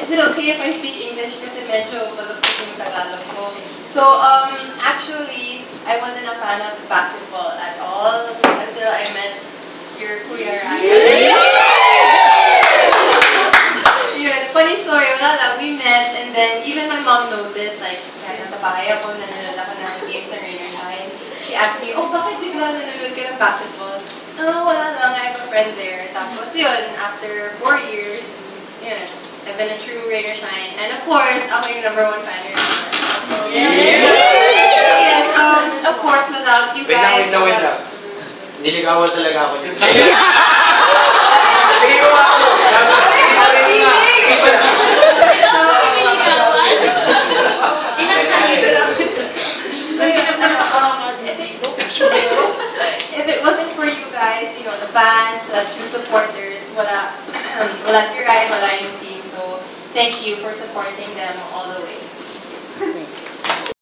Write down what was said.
is it okay if I speak English? Kasi medyo malupit yung Tagalog ko. So, actually, I wasn't a fan of basketball at all until I met your Kuya Ryan. Yun, funny story, wala lang, we met, and then even my mom noticed, like, kahit nasa bahay ako, nanonood ako ng games ng Rainier Shine. She asked me, oh, bakit bigla nanonood ka ng basketball? Oh, wala lang, I have a friend there. Tapos yun, after 4 years, yun, I've been a true Rainier Shine. And of course, ako yung #1 fan of yours. Yes, of course, without you guys. Wait lang. Niligawan talaga ako yun. Niligawan ako! If it wasn't for you guys, you know, the fans, the true supporters, wala si Ryan, wala yung team. So, thank you for supporting them all the way.